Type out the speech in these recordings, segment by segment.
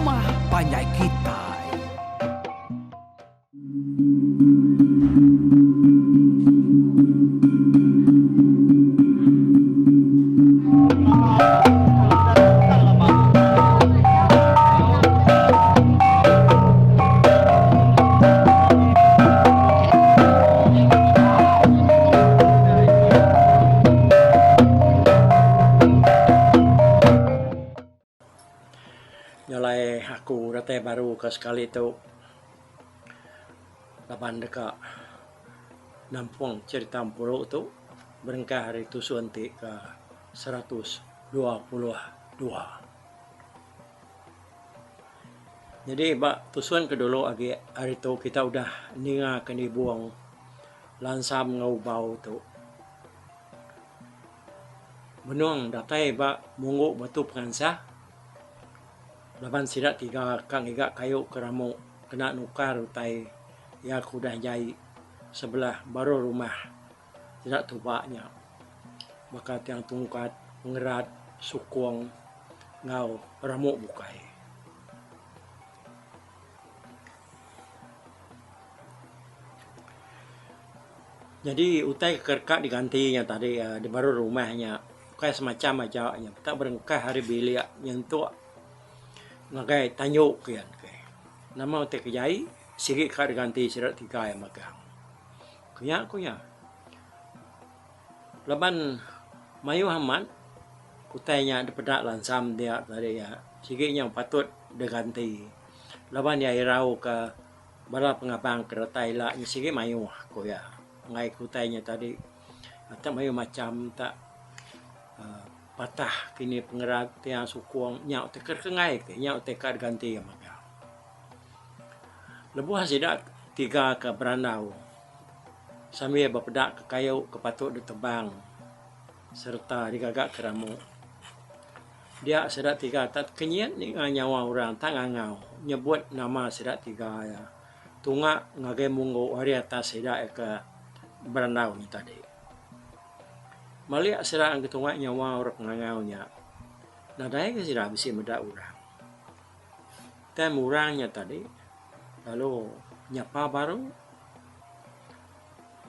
Rumah Panjai Kitai. Nyalai aku rata baru ke sekali tu lapan dekat Nampung cerita Pulau tu berengkah hari tu suntik ke 122. Jadi bak tusuan ke dulu lagi hari tu kita udah ninga keni buang lansam ngau bau tu. Benuang datai bak munggu batu pengansah. Laban sidak tiga kang iga kayu keramu kena nukar utai ya kudah jai sebelah baru rumah tidak tubaknya bakat yang tungkat ngerat sukuang ngau ramuk bukai. Jadi utai kerkat digantinya tadi di baru rumahnya kayak semacam ajaknya tak berengkah hari bilik nyentuh ngagai tanyuk kian ke nama utai kejai sikit kak diganti sirat tiga yang magang kunya laban mayu hamad kutainya dipedak lansam dia tadi ya sikit yang patut diganti laban ya irau ke bala pengabang keretai lah sikit mayu aku ya ngai kutainya tadi tak mayu macam tak patah kini pengerat yang sukuang nyau teker kengai ke nyau tekar ganti yang magang lebuh sidak tiga ke berandau sambil berpedak ke kayu kepatut ditebang serta digagak keramu dia sedak tiga tak kenyian ni nyawa orang tak ngangau nyebut nama sedak tiga ya tunga ngagai munggu hari atas sedak ke berandau ni tadi maliak sedak ang tunga nyawa orang ngangau nya nadai ke sedak bisi medak orang tem orangnya tadi lalu nyapa baru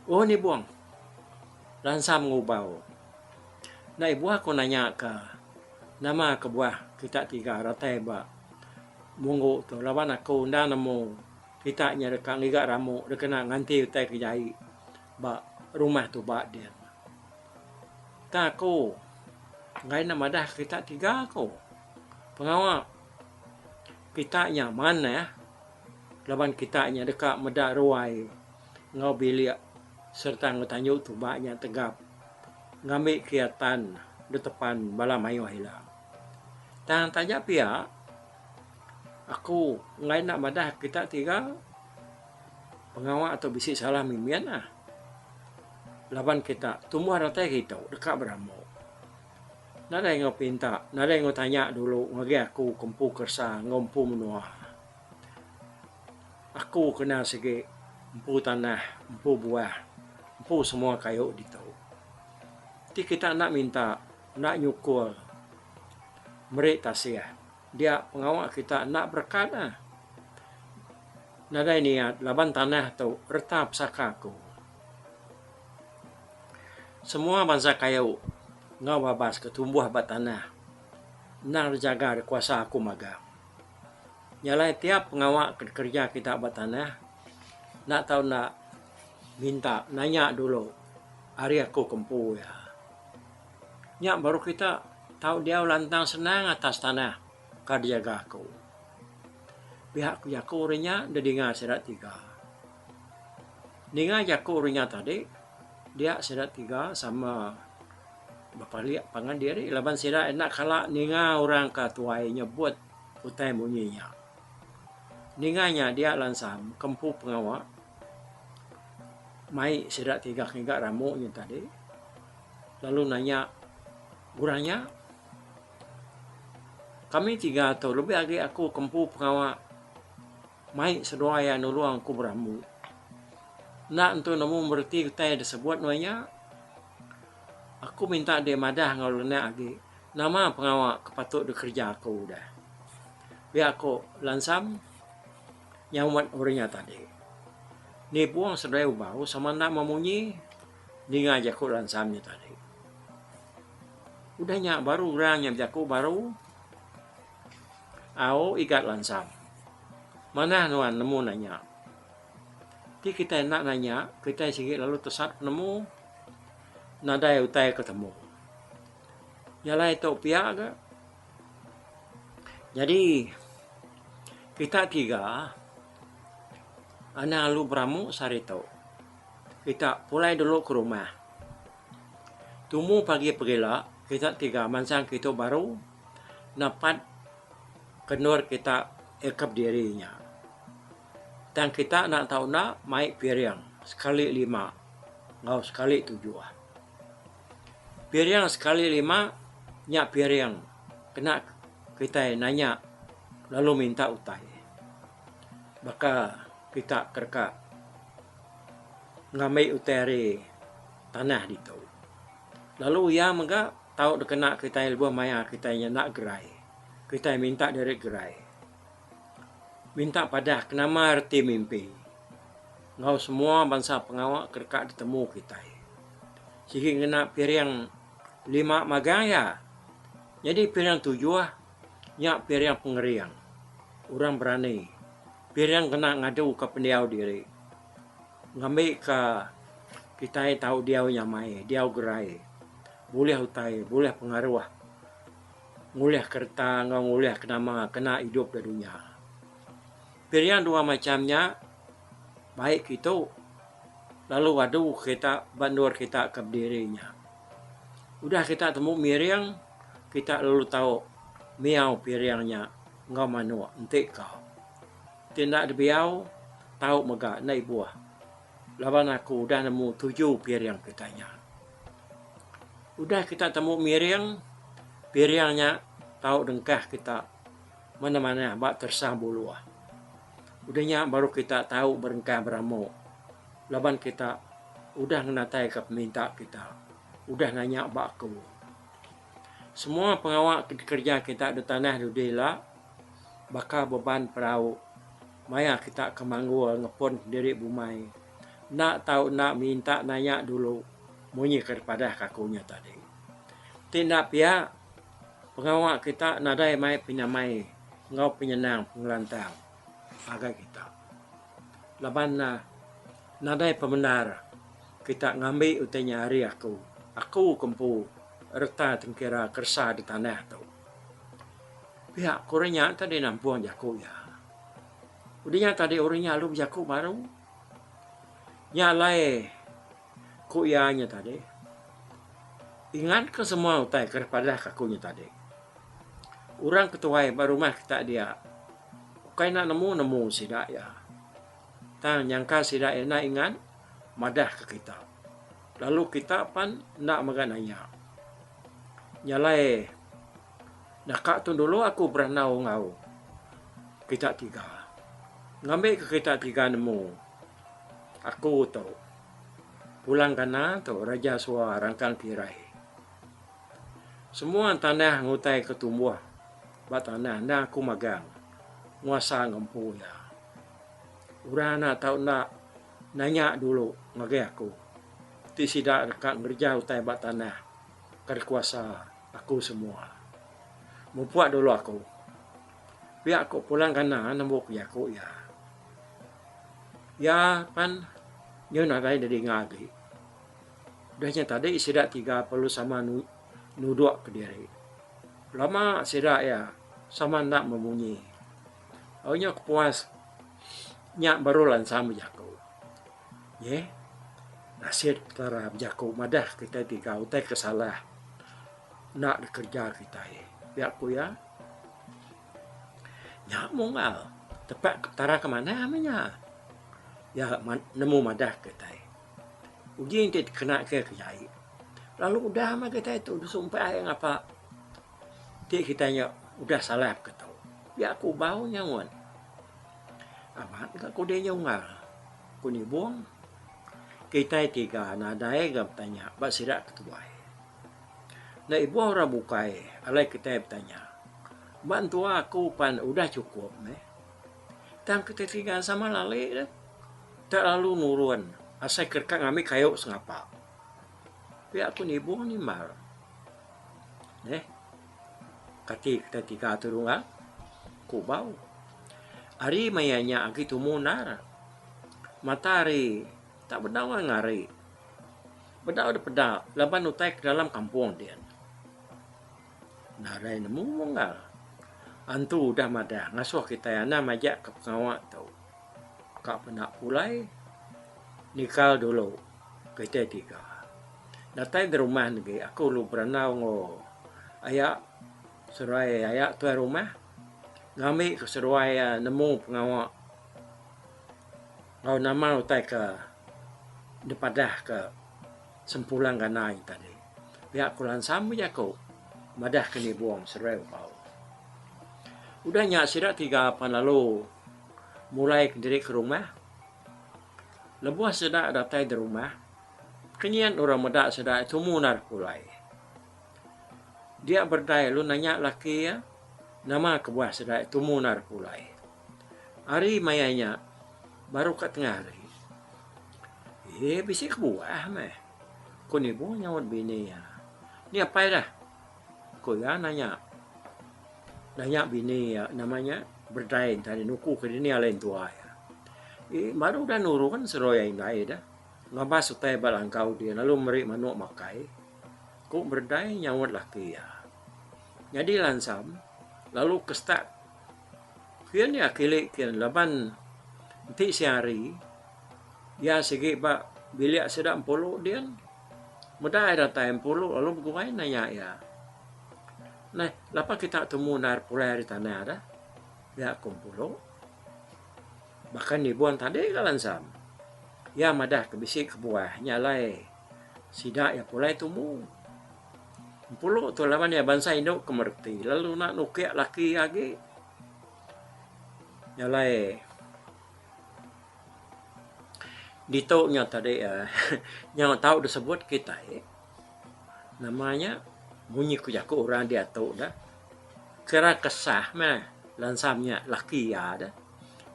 oh ni buang lansam ngubau nah ibu aku nanya ke nama ke buah kita tiga ratai ba munggu tu lawan aku nda nemu kita nya dekat ngiga ramu dekena nganti utai kejai ba rumah tu ba dia tak aku ngai nama dah kita tiga aku pengawal kita nya mana ya lawan kita nya dekat medak ruai ngau bilik serta ngetanyu tu baknya tegap ngambil kiatan di depan bala mayu hilang tang tanya pihak aku ngai nak madah kita tiga pengawal atau bisi salah mimian lawan kita tumbuh ratai kita dekat beramu nada yang pinta nada yang tanya dulu ngagi aku kempu kersa ngompu menua aku kena segi empu tanah empu buah empu semua kayu di tau. Jadi kita nak minta nak nyukur mereka tasya dia pengawal kita nak berkat nada niat laban tanah tu retap sakaku semua bangsa kayu ngau babas ketumbuh bat tanah nang jaga kuasa aku magang nyalai tiap pengawal kerja kita bat tanah nak tahu nak minta nanya dulu hari aku kempu ya nyak baru kita tahu dia lantang senang atas tanah kad jaga aku pihak jaku urinya dedinga sedat tiga ninga jaku urinya tadi dia sedat tiga sama bapak lihat pangan diri laban sedat enak kalak ninga orang katuai nyebut utai bunyinya ninganya dia lansam kempu pengawal mai sedak tiga hingga ramuknya tadi lalu nanya guranya kami tiga atau lebih lagi aku kempu pengawal mai sedua ya nuluang ku beramu nak untuk namu berarti kita disebut namanya aku minta dia madah ngau lena lagi nama pengawal kepatut bekerja aku dah Biar ko lansam nyamat orangnya tadi. Ni buang sedaya bau sama nak memunyi ni ngajak ko lansamnya tadi. Udahnya baru orangnya jago baru au ikat lansam. Mana nuan nemu nanya. Ti kita nak nanya, kita sikit lalu tersat nemu nadai utai ketemu. Nyalai tau pihak ke? Jadi kita tiga anak lu beramu sarito. Kita pulai dulu ke rumah. Tumu pagi pergilah kita tiga mansang kita baru dapat kenur kita ekap dirinya. Dan kita nak tahu nak maik piring sekali 5, ngau sekali 7. Piring sekali 5 nyak piring kena kita nanya lalu minta utai. Maka kita kerka ngamai utari tanah itu. Lalu ia mengga tahu kena kita ilmu maya kita yang nak gerai. Kita minta dari gerai. Minta pada kenama arti mimpi. Ngau semua bangsa pengawak kerka ditemu kita. Sehingga kena piring 5 magaya. Jadi piring 7 nyak piring pengeriang. Orang berani. Piring kena ngadu ke pendiau diri. Ngambil ke kita tahu dia nyamai, dia gerai. Boleh utai, boleh pengaruh. Boleh kerta, boleh kena hidup di dunia. Pilihan 2 macamnya, baik itu, lalu adu kita, bandur kita ke dirinya. Udah kita temu miring, kita lalu tahu, miau piringnya, ngau manua, entik kau. Tindak dibiau, tahu mega, naik buah. Lawan aku udah nemu 7 piring kitanya. Udah kita temu miring, piringnya tahu dengkah kita mana-mana bak tersambul luah. Udahnya baru kita tahu berengkah beramu. Laban kita udah ngenatai ke peminta kita. Udah nanya bak aku. Semua pengawak kerja kita di tanah dudela bakal beban perahu. Maya kita ke Manggul ngepon diri bumai. Nak tahu nak minta nanya dulu. Munyi kepada kakunya tadi. Tindak pihak pengawak kita nadai mai pinamai. Ngau penyenang pengelantang. Agai kita. Laban nadai pembenar. Kita ngambil utenya hari aku. Aku kempu reta tengkira kersa di tanah tu. Pihak korenya tadi nampuang jaku ya. Udahnya tadi orangnya lu jaku baru. Nyalai kuyanya tadi. Ingat ke semua utai kepada kakunya tadi. Orang ketua baru mah kita dia. Kau nak nemu sidak ya. Tang nyangka sidak nak ingat madah ke kita. Lalu kita pan nak magananya. Nyalai nak tu dulu aku beranau ngau. Kita tiga. Ngambil ke kita tiga nemu. Aku tu. Pulang kana tu Raja Sua rangkang tirai. Semua tanah ngutai ketumbuh. Batanah na aku magang. Nguasa ngempu ya. Urang nak tahu nak nanya dulu ngagai aku. Ti sidak dekat ngerja utai batanah. Kerkuasa aku semua. Mempuat dulu aku. Biar aku pulang kana nembuk ya aku ya. Ya pan nyo nagai dari ngagi. Dahnya tadi sidak 30 sama nuduk ke diri. Lama sidak ya sama nak memunyi. Awalnya kepuas nyak baru lansam jaku. Ye. Nasir tara jaku madah kita tiga utai kesalah. Nak dikerja kita ye. Biar aku ya. Nyak mungal. Tepat tara kemana amanya? Ya nemu madah kita ye. Uji ini kena ke kejai. Lalu udah mah kita itu sumpah yang apa? Dia kitanya udah salah ketau. Ya aku bau nyawan. Amat aku dia nyungal. Kuni buang. Kita tiga nadai gam tanya. Bak sidak ketua. Na ibu orang bukai. Alai kita bertanya. bantu aku pan udah cukup Tang kita tinggal sama lale dah. Tak lalu nurun. Asal kerka ngami kayu sengapa. Pihak aku ni buang ni mal. Kati kita tiga turungan. Kubau. Hari mayanya agi tumunar. Matahari tak berdawa ngari. Berdawa ada pedak. Laban utai ke dalam kampung dia. Narai nemu munggal. Antu dah madah. Ngasuh kita yana majak ke pengawak tau. Kak penak pulai. Nikal dulu. Kita tiga. Datang di rumah lagi. Aku lu berenau ngo. Ayak. Seruai ayak tuai rumah. Ngami ke seruai nemu pengawak. Ngau nama utai ke. Depadah ke. Sempulang ganai tadi. Pihak kulan sama je aku. Madah kini buang seruai bau. Udah nyak sidak 3 apa lalu. Mulai diri ke rumah. Lebuah sedak datang di rumah. Kenyan orang medak sedak itu munar pulai. Dia berdaya lu nanya laki ya. Nama kebuah sedak itu munar pulai. Hari mayanya. Baru kat tengah hari. Bisik kebuah meh. Kau ni buah nyawat bini ya. Ni apa dah? Kau ya nanya. Nanya bini ya namanya. Berdaya tadi nuku ke ini alain tua ya. Baru dah nuru kan seroya yang lain dah. Ngabas utai balangkau dia. Lalu merik manuk makai. Kau berdaya nyawat laki ya. Jadi lansam. Lalu kestak. Kian ya kilik kian. Laban. Nanti sehari. Ya segi bak. Bilik sedap 10 dia. Mudah ada time 10. Lalu berkuai nanya ya. Nah. Lepas kita temu nar pulai hari tanah dah. Ya kumpul. Bahkan dibuang tadi kalansam. Ya madah kebisik kebuah. Nyalai. Sidak ya pulai tumu. Puluh tu lawan ya bangsa Indo kemerti. Lalu nak nukiak laki lagi. Nyalai. Ditoknya tadi ya. Yang tahu disebut kita ya. Namanya. Bunyi kujaku orang dia tahu dah. Kira kesah mah. Lansamnya laki ya dah.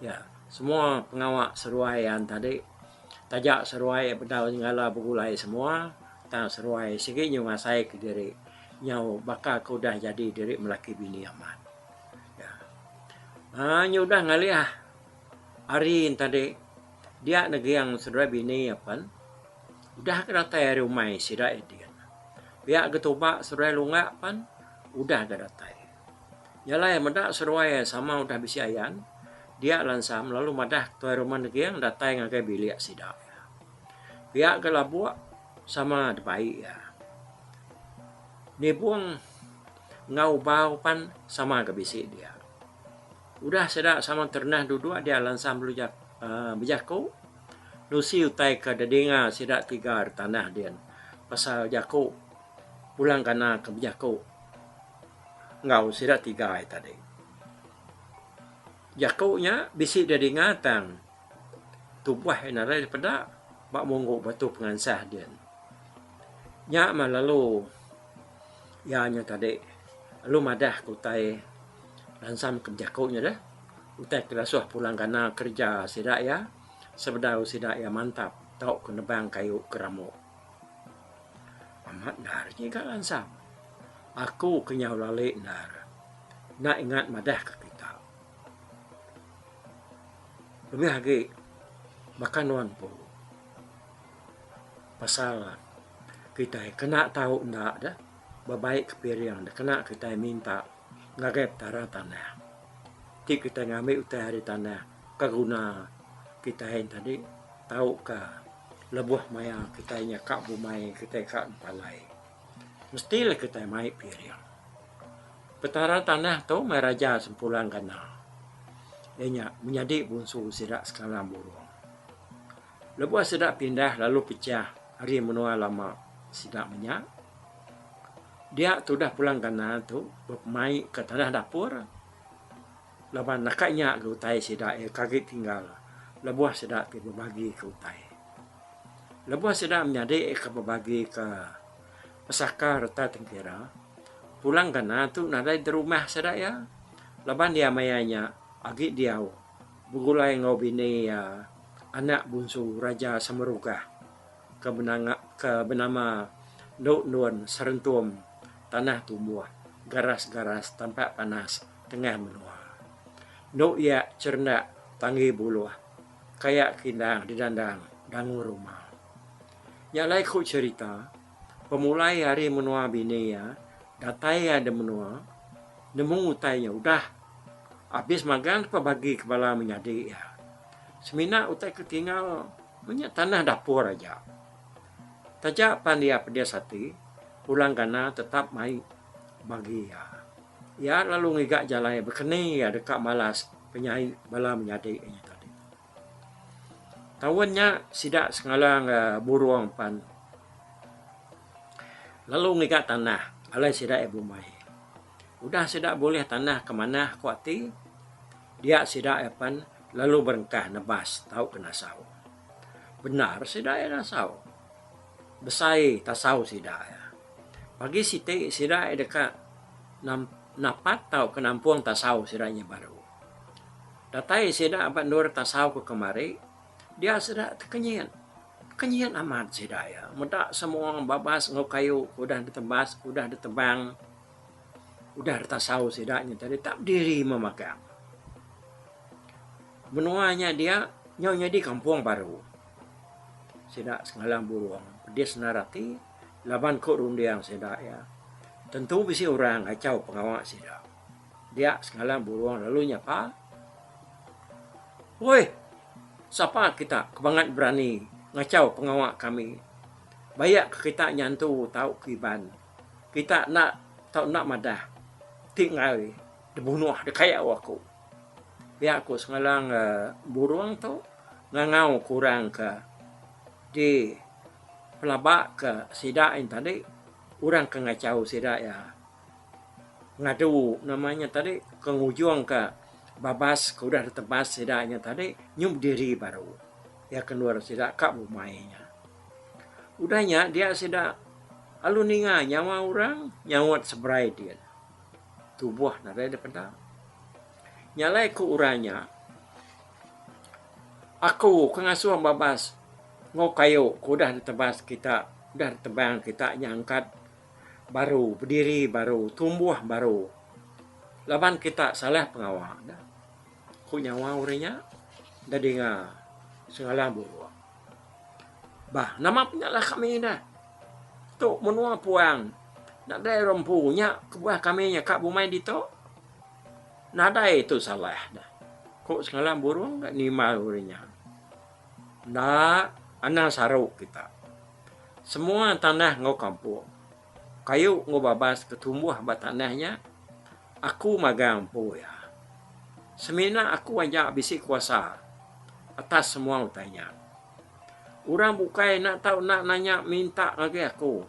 Ya. Semua pengawak seruaian tadi. Tajak seruai bedau ngala begulai semua. Tak seruai sikit nyu ngasai ke diri. Nyau bakal kau dah jadi diri melaki bini aman. Ya. Nyu dah ngaliah. Hari tadi. Dia negeri yang seruai bini apa. Udah keratai rumah sidak dia. Biak ketubak seruai lunggak pan. Udah keratai. Yalah yang medak seruai sama udah bisi ayan. Dia lansam lalu madah tuai rumah negeri yang datang ngagai bilik sidak. Pihak ke labuak sama baik ya. Ni buang ngau bau pan sama ke bisik dia. Udah sedak sama ternah duduk dia lansam belujak bejaku. Lusi utai ke dedinga sidak 3 tanah dia. Pasal jaku pulang kana ke bejaku. Ngau sidak 3 tadi. Jakunya bisik dari ngatang. Tubuh yang narai daripada bak monggo batu pengansah dia. Nyak mah lalu. Ya nya tadi. Lalu madah kutai. Lansam ke jakunya dah. Utai kerasuh pulang kana kerja sidak ya. Sebedau sidak ya mantap. Tau ke nebang kayu keramuk. Amat narnya kat lansam. Aku kenyau lalik nar. Nak ingat madah ke kita. Lebih lagi. Bahkan nuan pun. Pasal kita kena tahu ndak dah. Babaik kepiriang dah. Kena kita minta. Ngagep tara tanah. Ti kita ngambil utai hari tanah. Kaguna kita yang tadi. Tahu ke. Lebuh maya kita nyakak bumai. Kita kak palai. Mestilah kita mai piriang. Petara tanah tu meraja sempulang kana. Ianya menjadi bunsu sidak skala burung. Lepas sidak pindah lalu pecah hari menua lama sidak menyak. Dia tu dah pulang kana tu bermain ke tanah dapur. Lepas nakaknya ke utai sidak kaget tinggal. Lepas sidak ke berbagi ke utai. Lepas sidak menjadi ke berbagi ke pesaka reta tengkira. Pulang kana tu nadai di rumah sidak ya. Laban dia mayanya agi dia begulai ngau bini anak bungsu Raja Semeruga ke benama Nuk Nuan Serentum tanah tumbuh garas-garas tampak panas tengah menua. Nuk ya cernak tangi buluh kayak kindang di dandang dangu rumah. Ya lai ku cerita pemulai hari menua bini datai ada menua nemu utainya udah habis makan bagi kepala menjadi semina utai ketinggal punya tanah dapur aja. Tajak pandia pedia sati pulang kana tetap mai bagi ya lalu ngigak jalan berkeni dekat malas penyai bala menjadi tadi. Tawannya sidak sengalang buruang pan. Lalu ngigak tanah alai sidak ibu mai. Udah sidak boleh tanah kemana kuati. Dia sidak pan lalu berengkah nebas tahu kena sau. Benar sidak nasau. Besai tasau sidak Pagi sidak dekat napat tahu kenampuang tasau sidaknya baru. Datai sidak apa nur tasau ke kemari. Dia sidak kenyian. Kenyian amat sidak Mudah semua babas ngau kayu udah ditebas, udah ditebang. Udah tasau sidaknya tadi tak diri memagang. Menuanya dia nyonya di kampung baru. Sidak sengalang buruang. Dia senarati laban kok rundiang sidak Tentu bisi orang kacau pengawak sidak. Dia sengalang buruang lalu nyapa. Woi, siapa kita kebangat berani ngacau pengawak kami. Bayak kita nyantu tahu kiban. Kita tahu nak madah. Tinggal dibunuh dekayak aku. Biar aku sengalang buruang tu ngangau kurang ke di pelabak ke sidak yang tadi orang ke ngacau sidak ngadu namanya tadi kengujung ke babas ke udah ditebas sidaknya tadi nyum diri baru keluar sidak kak bumainya udahnya dia sidak alu ninga nyawa orang nyawat seberai dia tubuh nada depan nyalai ku uranya aku kengasuh babas ngau kayu udah ditebas kita udah ditebang kita nyangkat baru berdiri baru tumbuh baru laban kita salah pengawal dah ku nyawa urenya dari segala buruang bah nama penyalah kami dah tu menua puang nak ada rompunya kebuah kami nya kak bumai dito nada itu salah dah ku segala buruang gak nima urenya nah anak saruk kita semua tanah ngau kampung kayu ngau babas ketumbuh batanahnya aku magang po semina aku aja bisi kuasa atas semua utanya orang bukai nak tahu nak nanya minta lagi aku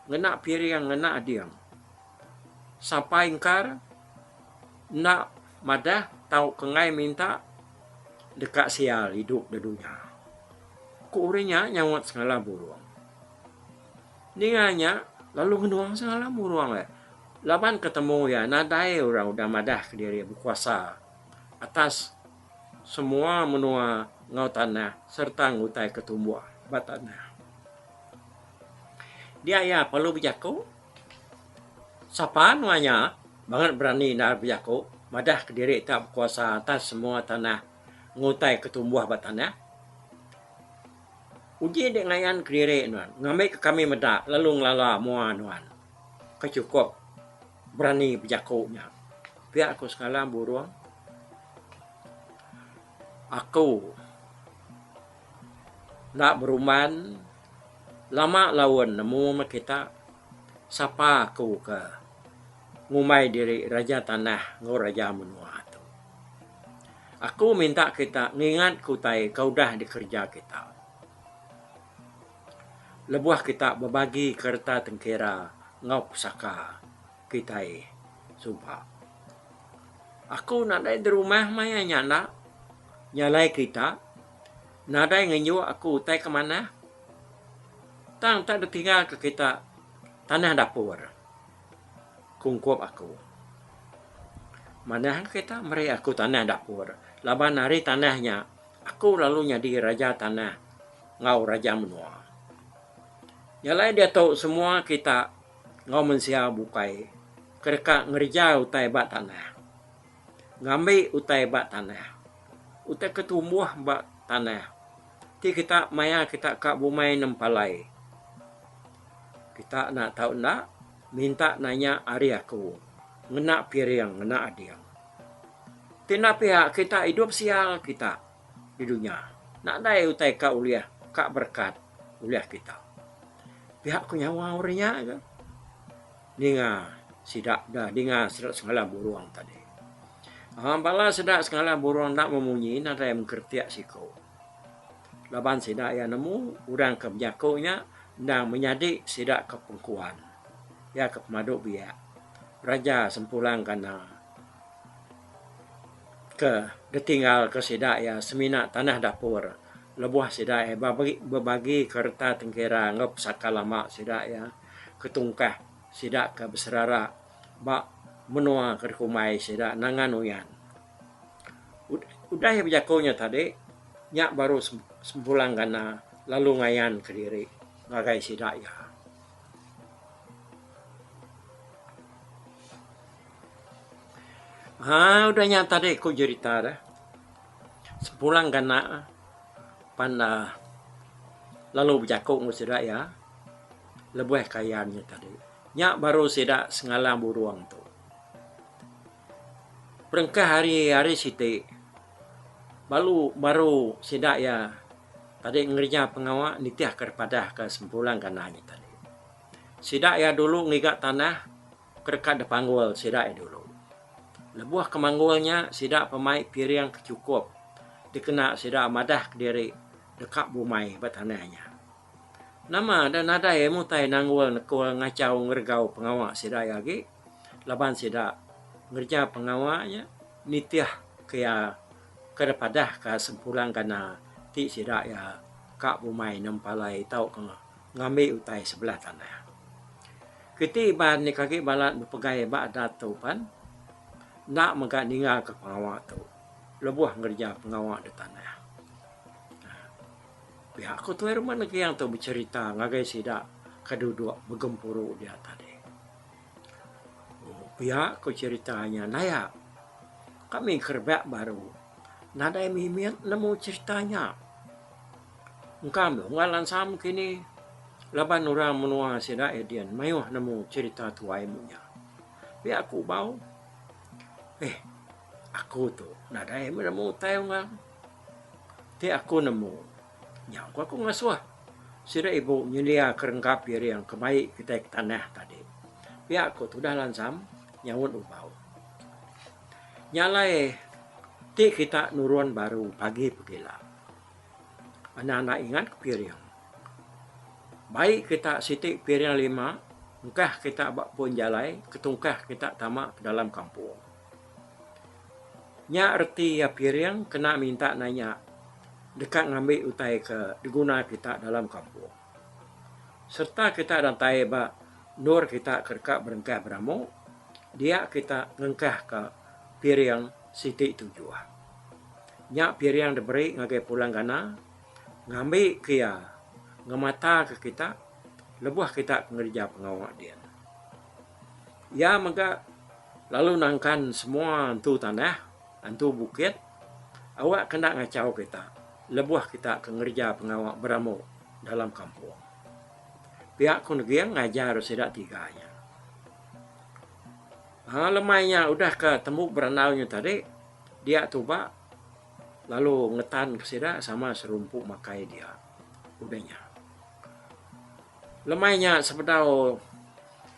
ngena piring ngena adiang sampai ingkar nak madah tahu kengai minta dekat sial hidup di dunia ku urenya nyawat segala buruang ninganya lalu ngenuang segala buruang laban ketemu nadai orang udah madah ke diri berkuasa atas semua menua ngau tanah serta ngutai ketumbuh batanah dia perlu berjaku siapa nuanya banget berani nak berjaku madah ke diri tak berkuasa atas semua tanah ngutai ketumbuh batanah uji dengan kiri nuan ngambil ke kami medak lalu ngelala mua nuan kecukup berani berjakunya pihak aku sekarang buruang aku nak beruman lama lawan nemu kita siapa aku ke ngumai diri raja tanah ngau raja menua tu aku minta kita ngingat kutai kau dah dikerja kita lebuah kita berbagi kereta tengkira ngau pusaka kita sumpah aku nak di rumah maya nyana nyalai kita nadai ngenyu aku tai ke mana tang tak tinggal ke kita tanah dapur kungkup aku Mana kita meri aku tanah dapur. Laban hari tanahnya, aku lalu jadi raja tanah, ngau raja menua. Nyalai dia tahu semua kita ngau mensia bukai. Kereka ngerja utai bat tanah. Ngambil utai bat tanah. Utai ketumbuh bat tanah. Ti kita maya kita kak bumai nempalai. Kita nak tahu nak, minta nanya hari aku. Ngena piring, ngena adiang. Tina pihak kita hidup sial kita di dunia. Nak dai utai kak uliah, kak berkat uliah kita. Pihak ku nyawa orinya ke. Ninga sidak dah, ninga sedak segala buruang tadi. Bala sedak segala buruang nak memunyi, nak dai mengkertiak siko. Laban sidak ya nemu, urang ke menyakunya, dan menjadi sidak ke pengkuan. Ya ke pemaduk biak. Raja sempulang kana ke detinggal ke sidak ya semina tanah dapur. Lebuah sidak ya berbagi kerta tengkira ngep sakalama sidak ya ketungkah sidak ke beserara bak menua ke kumai sidak nangan uyan. Udah ya berjakunya tadi nyak baru sempulang kana lalu ngayan ke diri ngagai sidak ya. Udah nyata deh ku cerita dah. Sepulang kana panda lalu berjakuk sidak ya. Lebuh kayannya tadi. Nyak baru sidak sengalang buruang tu. Perengkah hari-hari siti. Baru sidak ya. Tadi ngerja pengawak nitiah kepada ke sempulang kananya tadi. Sidak ya dulu ngigak tanah kerkat depanggul sidak ya dulu. Lebuah kemanggulnya sidak pemai piring kecukup. Dikena sidak madah ke diri dekat bumai batanahnya. Nama dan nada yang mutai nanggul nekul ngacau ngergau pengawak sidak lagi. Laban sidak ngerja pengawaknya nitiah kaya kedepadah ke sempulang kana ti sidak ya kak bumai nempalai tau ngambil utai sebelah tanah. Kiti ban ni kaki balat berpegai bak datu pan. Nak megak ninggal ke pengawak tu. Lebuah ngerja pengawak di tanah. Pihak aku tu rumah lagi yang tu bercerita ngagai sidak keduduk bergempuru dia tadi. Pihak aku ceritanya naya. Kami kerbak baru. Nada yang mimiat nemu ceritanya. Engkau ngalan sam kini. Laban orang menua sidak edian. Mayuh nemu cerita tuai munya. Pihak aku bau. Aku tu nada yang nemu tayo nga. Ti aku nemu. Nyaw aku ngasuah. Sira ibu nyelia kerengkap yang kemai kita ke tanah tadi. Pihak aku tu dah lansam nyawun ubau. Nyalai ti kita nuruan baru pagi pegila. Anak-anak ingat ke piring. Baik kita sitik piring 5, engkah kita bak pun jalai, ketungkah kita tamak ke dalam kampung. Nya erti ya piring kena minta nanya dekat ngambil utai ke diguna kita dalam kampung. Serta kita rantai ba nur kita kerkak berengkah beramu, dia kita ngengkah ke piring siti tujuan. Nya piring diberi ngagai pulang gana, ngambil kia ngemata ke kita, lebuah kita ngerja pengawak dia. Ya maka lalu nangkan semua antu tanah, antu bukit, awak kena ngacau kita. Lebuah kita ke ngerja pengawak beramu dalam kampung. Pihak kunegiang ngajar sidak tiganya. Lemainya udah ketemu berenaunya tadi, dia tuba, lalu ngetan ke sidak sama serumpuk makai dia. Udahnya. Lemainya sepedau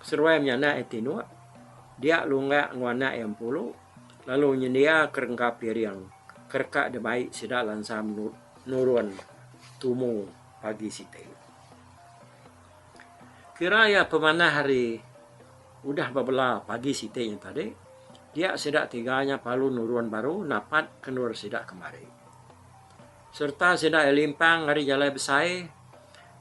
seruamnya nak etinu, dia lunggak ngwana yang puluh, lalu nyendia kerengkap piring kerkak de baik sidak lansam nurun tumu pagi site. Kira ya pemanah hari udah babela pagi site yang tadi, dia sidak tiganya palu nuruan baru napat kenur sidak kemari. Serta sidak limpang hari jalan besai,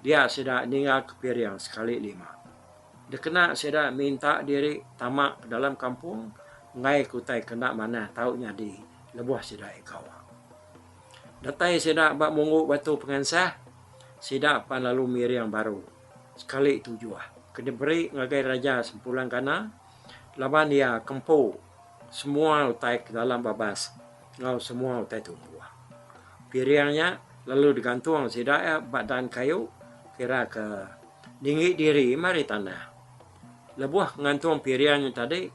dia sidak ninggal ke piring sekali 5. Dia kena sidak minta diri tamak ke dalam kampung, ngai ku tai kena mana taunya di lebuh sida ikau. Datai sida bak mungu batu pengansah, sida pan lalu miri yang baru. Sekali itu jua. Kedeberi ngagai raja sempulang kana, laban dia kempu semua utai ke dalam babas, ngau semua utai tumbuh. Piriangnya lalu digantung sida ya badan kayu kira ke dinggi diri mari tanah. Lebuh ngantung piriangnya tadi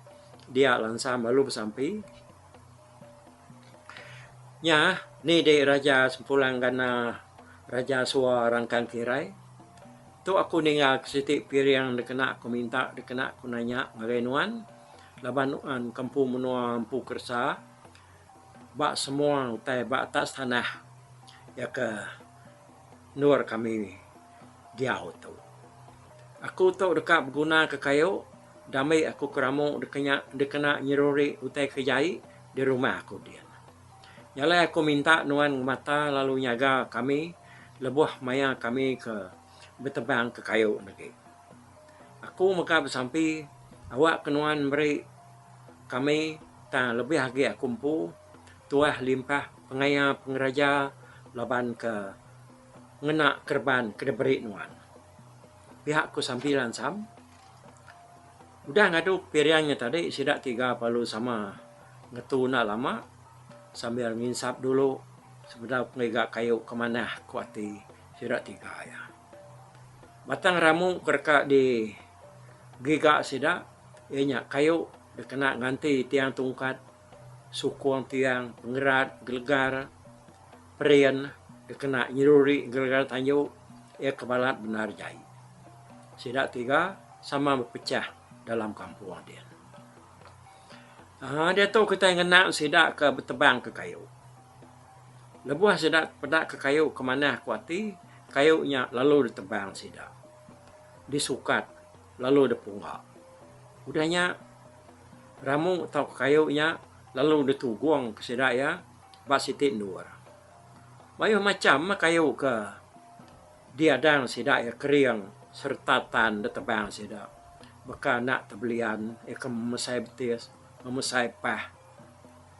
dia langsam lalu bersampai. Nya ni de raja sempulang kana raja suar rangkan kirai. Tu aku ninggal kesiti piriang dekena aku minta dekena aku nanya ngagenuan laban nuan kampu menua ampu kersa bak semua utai bak atas tanah ya ke nur kami diau tu. Aku tu dekat berguna ke kayu damai aku keramu dekena nyeruri utai kejai di rumah aku dia. Nyalai aku minta nuan mata lalu nyaga kami lebuh maya kami ke bertebang ke kayu lagi. Aku maka bersampai awak kenuan beri kami tak lebih lagi aku kumpu tuah limpah pengaya pengeraja laban ke ngena kerban kedeberi nuan. Pihak ku sampai lansam. Udah ngadu piriangnya tadi sidak 3 palu sama ngetuna lama. Sambil nginsap dulu sebenarnya pengigak kayu kemana kuati sidak 3 ya. Batang ramu kerka di gigak sidak ianya kayu dikena ganti tiang tungkat sukuang tiang pengerat gelegar perian dikena nyiruri gelegar tanyu ia kebalat benar jai. Sidak 3 sama berpecah dalam kampung dia. Dia tahu kita yang nak sidak ke bertebang ke kayu. Lebuh sidak pedak ke kayu ke mana kuati, kayunya lalu ditebang sidak. Disukat, lalu dipunggak. Udahnya ramu atau kayunya lalu dituguang ke sidak ya, bak sitik nur. Bayuh macam kayu ke diadang sidak ya keriang serta tan ditebang sidak. Baka nak terbelian, ikan memesai betis, memesai pah,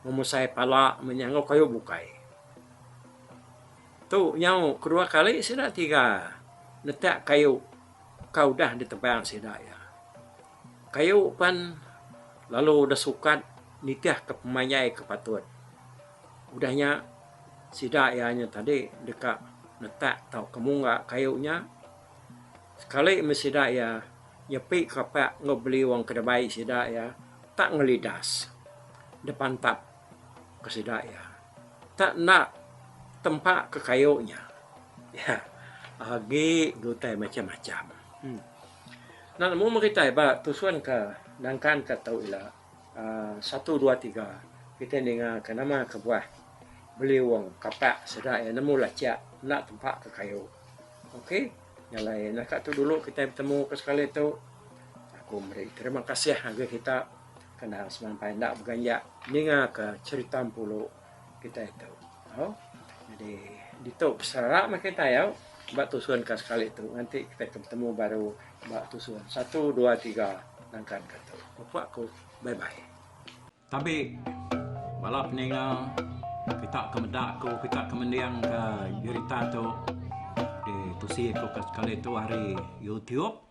memesai pala, menyangkau kayu bukai. Tu nyau kedua kali sidak 3 letak kayu kau dah ditebang sidak ya. Kayu pan lalu dah sukat nitih ke pemanyai ke patut. Udahnya sidak ya nya tadi dekat letak tau kemunggak kayunya. Sekali mesidak ya nyepi kapak ngobeli wang kedai sidak ya tak ngelidas depan tap ke sidak ya tak nak tempat ke kayunya ya agi gutai macam-macam. Nah mau kita ba tusuan ke dangkan ke tau ila 1 2 3 kita dengar ke nama ke buah beli wang kapak sidak ya nemu lacak nak tempat ke kayu. Okey. Yang lain. Nah, kat tu dulu kita bertemu ke sekali tu. Aku beri terima kasih harga kita kena semampai nak berganjak dengar ke cerita pulu kita itu. Oh. Jadi dituk serak mak kita ya. Bak tusuan ke sekali tu. Nanti kita bertemu baru bak tusuan 1 2 3 langkan ke tu. Bapak aku bye bye. Tapi balap peninggal kita kemedak aku kita kemendiang ke cerita tu. Tu si aku sekali tu hari YouTube.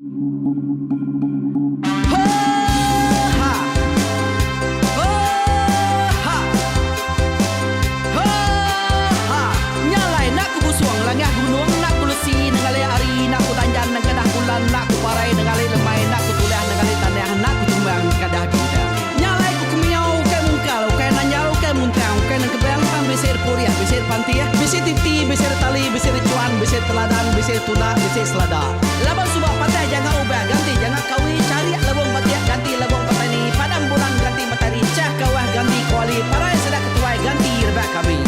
Nyalai nak ku busuang langah gunung nak ku lesi nengali ari nak ku tanjan nang kadah bulan nak ku parai nengali lemai nak ku tulah nengali tanah nak ku tumbang kadah kita. Nyalai ku kumiau ke mungkal ke nanjau ke muntang ke nang kebang pam besir kuliah besir pantia besir titi besir tali besir cuan besir teladan besir tuna besir selada. Laban subak patah jangan ubah ganti jangan kawi cari labung patiak ganti labung petani padam bulan ganti matahari cah kawah ganti kuali parai sedak ketuai ganti rebak kami.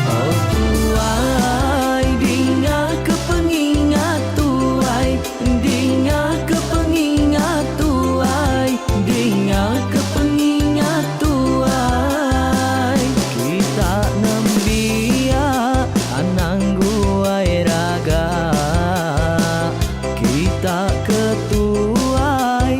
Oh tuai dinga kepengingat tuai dinga kepengingat tuai dinga kepengingat tuai kita nembia anang guai raga kita ketuai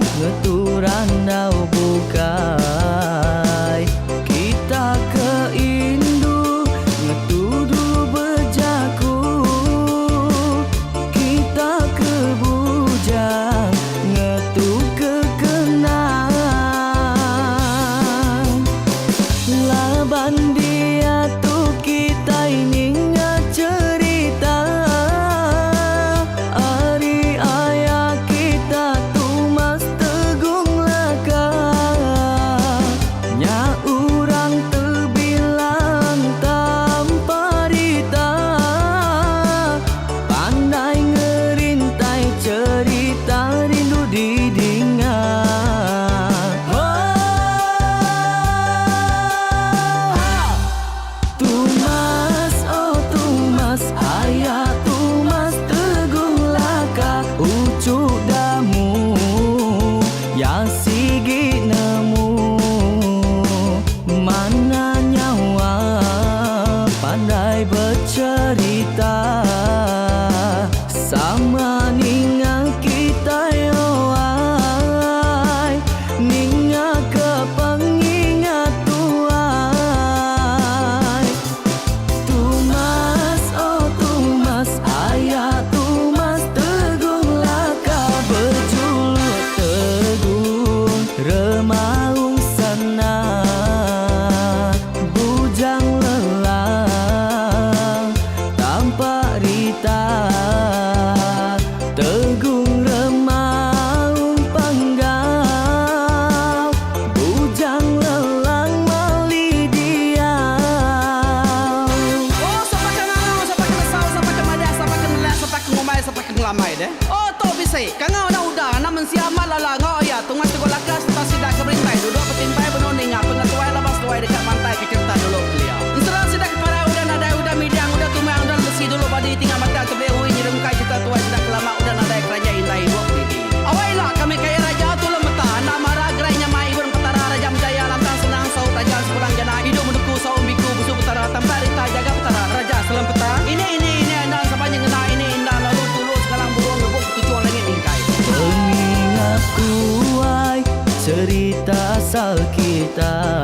kita